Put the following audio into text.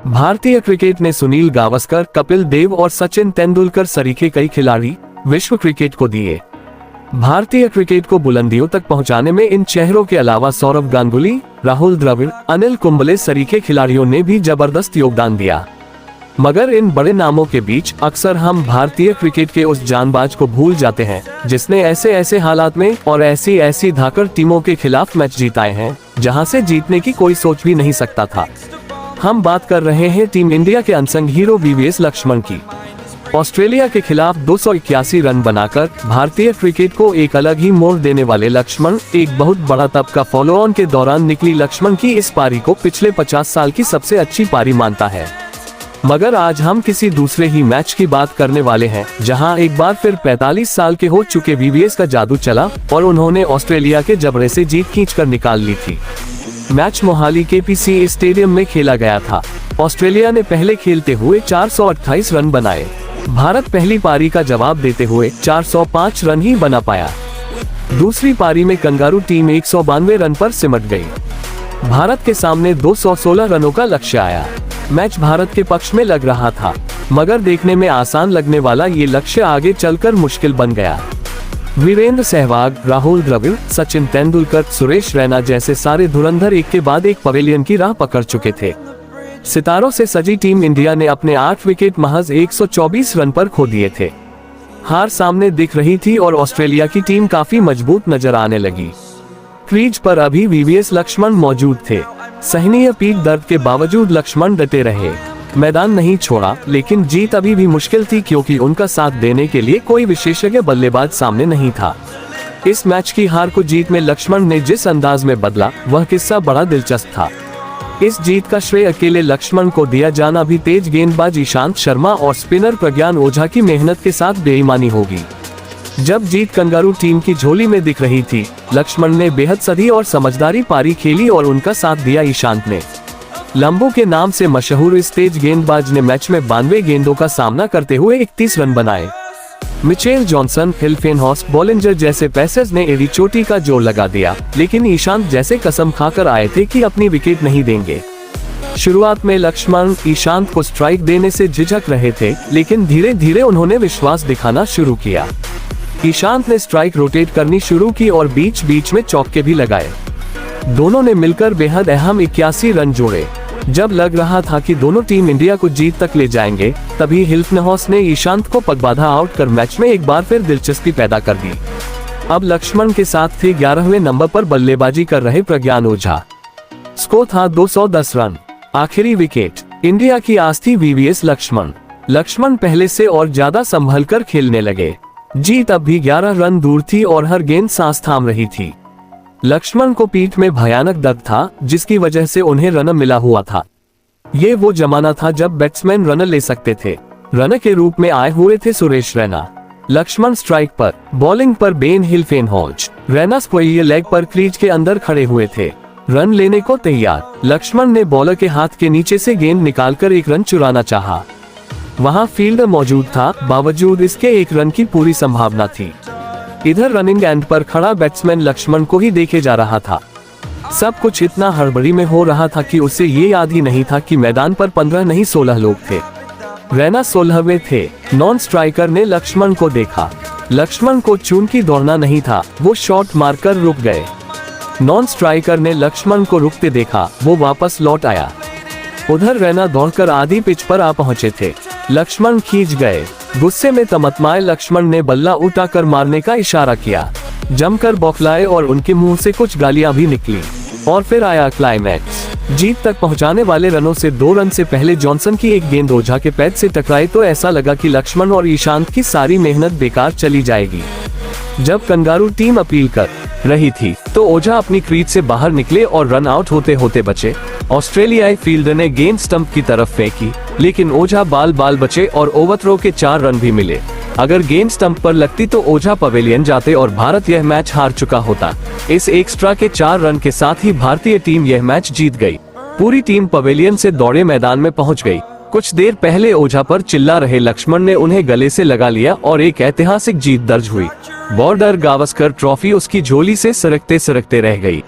भारतीय क्रिकेट ने सुनील गावस्कर, कपिल देव और सचिन तेंदुलकर सरीखे कई खिलाड़ी विश्व क्रिकेट को दिए। भारतीय क्रिकेट को बुलंदियों तक पहुंचाने में इन चेहरों के अलावा सौरव गांगुली, राहुल द्रविड़, अनिल कुंबले सरीखे खिलाड़ियों ने भी जबरदस्त योगदान दिया। मगर इन बड़े नामों के बीच अक्सर हम भारतीय क्रिकेट के उस जानबाज को भूल जाते हैं जिसने ऐसे ऐसे हालात में और ऐसी ऐसी धाकड़ टीमों के खिलाफ मैच जीताए हैं जहां से जीतने की कोई सोच भी नहीं सकता था। हम बात कर रहे हैं टीम इंडिया के अनसंग हीरो वीवीएस लक्ष्मण की। ऑस्ट्रेलिया के खिलाफ 281 रन बनाकर भारतीय क्रिकेट को एक अलग ही मोड़ देने वाले लक्ष्मण एक बहुत बड़ा तबका फॉलो ऑन के दौरान निकली लक्ष्मण की इस पारी को पिछले 50 साल की सबसे अच्छी पारी मानता है। मगर आज हम किसी दूसरे ही मैच की बात करने वाले हैं जहां एक बार फिर 45 साल के हो चुके वीवीएस का जादू चला और उन्होंने ऑस्ट्रेलिया के जबड़े से जीत खींचकर निकाल ली थी। मैच मोहाली के पीसीए स्टेडियम में खेला गया था। ऑस्ट्रेलिया ने पहले खेलते हुए 428 रन बनाए। भारत पहली पारी का जवाब देते हुए 405 रन ही बना पाया। दूसरी पारी में कंगारू टीम 192 रन पर सिमट गई। भारत के सामने 216 रनों का लक्ष्य आया। मैच भारत के पक्ष में लग रहा था, मगर देखने में आसान लगने वाला ये लक्ष्य आगे चलकर मुश्किल बन गया। वीरेंद्र सहवाग, राहुल द्रविड़, सचिन तेंदुलकर, सुरेश रैना जैसे सारे धुरंधर एक के बाद एक पवेलियन की राह पकड़ चुके थे। सितारों से सजी टीम इंडिया ने अपने 8 विकेट महज 124 रन पर खो दिए थे। हार सामने दिख रही थी और ऑस्ट्रेलिया की टीम काफी मजबूत नजर आने लगी। क्रीज पर अभी वीवीएस लक्ष्मण मौजूद थे। सहनीय पीठ दर्द के बावजूद लक्ष्मण डटे रहे, मैदान नहीं छोड़ा, लेकिन जीत अभी भी मुश्किल थी क्योंकि उनका साथ देने के लिए कोई विशेषज्ञ बल्लेबाज सामने नहीं था। इस मैच की हार को जीत में लक्ष्मण ने जिस अंदाज में बदला वह किस्सा बड़ा दिलचस्प था। इस जीत का श्रेय अकेले लक्ष्मण को दिया जाना भी तेज गेंदबाज ईशांत शर्मा और स्पिनर प्रज्ञान ओझा की मेहनत के साथ बेईमानी होगी। जब जीत कंगारू टीम की झोली में दिख रही थी, लक्ष्मण ने बेहद सधी और समझदारी पारी खेली और उनका साथ दिया ईशांत ने। लंबो के नाम से मशहूर इस तेज गेंदबाज ने मैच में 92 गेंदों का सामना करते हुए 31 रन बनाए। मिचेल जॉनसन, हिल फेनहॉर्स्ट, बॉलिंजर जैसे पेसर्स ने एड़ी चोटी का जोर लगा दिया, लेकिन ईशांत जैसे कसम खाकर आए थे कि अपनी विकेट नहीं देंगे। शुरुआत में लक्ष्मण ईशांत को स्ट्राइक देने से झिझक रहे थे, लेकिन धीरे धीरे उन्होंने विश्वास दिखाना शुरू किया। ईशांत ने स्ट्राइक रोटेट करनी शुरू की और बीच बीच में चौके भी लगाए। दोनों ने मिलकर बेहद अहम 81 रन जोड़े। जब लग रहा था कि दोनों टीम इंडिया को जीत तक ले जाएंगे, तभी हिल फेनहॉर्स्ट ने ईशांत को पगबाधा आउट कर मैच में एक बार फिर दिलचस्पी पैदा कर दी। अब लक्ष्मण के साथ थे 11वें नंबर पर बल्लेबाजी कर रहे प्रज्ञान ओझा। स्कोर था 210 रन। आखिरी विकेट। इंडिया की आस थी वीवीएस लक्ष्मण पहले से और ज्यादा संभल कर खेलने लगे। जीत अब भी 11 रन दूर थी और हर गेंद सांस थाम रही थी। लक्ष्मण को पीठ में भयानक दर्द था, जिसकी वजह से उन्हें रन मिला हुआ था। ये वो जमाना था जब बैट्समैन रन ले सकते थे। रन के रूप में आए हुए थे सुरेश रैना। लक्ष्मण स्ट्राइक पर, बॉलिंग पर बेन हिल फेनहॉर्स्ट, रैना स्क्वायर लेग पर क्रीज के अंदर खड़े हुए थे, रन लेने को तैयार। लक्ष्मण ने बॉलर के हाथ के नीचे से गेंद निकालकर एक रन चुराना चाहा। वहां फील्डर मौजूद था, बावजूद इसके एक रन की पूरी संभावना थी। इधर रनिंग एंड पर खड़ा बैट्समैन लक्ष्मण को ही देखे जा रहा था। सब कुछ इतना हड़बड़ी में हो रहा था कि उसे ये याद ही नहीं था कि मैदान पर 15 नहीं 16 लोग थे। रैना 16वें थे। नॉन स्ट्राइकर ने लक्ष्मण को देखा। लक्ष्मण को चूंकि दौड़ना नहीं था, वो शॉट मारकर रुक गए। नॉन स्ट्राइकर ने लक्ष्मण को रुकते देखा, वो वापस लौट आया। उधर रैना दौड़कर आधी पिच पर आ पहुंचे थे। लक्ष्मण खींच गए। गुस्से में तमतमाए लक्ष्मण ने बल्ला उठाकर मारने का इशारा किया। जमकर बौखलाए और उनके मुंह से कुछ गालियां भी निकली। और फिर आया क्लाइमैक्स। जीत तक पहुंचाने वाले रनों से 2 रन से पहले जॉनसन की एक गेंद ओझा के पैड से टकराई तो ऐसा लगा कि लक्ष्मण और ईशांत की सारी मेहनत बेकार चली जाएगी। जब कंगारू टीम अपील कर रही थी तो ओझा अपनी क्रीज से बाहर निकले और रन आउट होते होते बचे। ऑस्ट्रेलियाई फील्डर ने गेंद स्टंप की तरफ फेंकी, लेकिन ओझा बाल बचे और ओवरथ्रो के 4 रन भी मिले। अगर गेंद स्टंप पर लगती तो ओझा पवेलियन जाते और भारत यह मैच हार चुका होता। इस एक्स्ट्रा के 4 रन के साथ ही भारतीय टीम यह मैच जीत गई। पूरी टीम पवेलियन से दौड़े मैदान में पहुंच गई। कुछ देर पहले ओझा पर चिल्ला रहे लक्ष्मण ने उन्हें गले से लगा लिया और एक ऐतिहासिक जीत दर्ज हुई। बॉर्डर गावस्कर ट्रॉफी उसकी झोली से सरकते सरकते रह गई।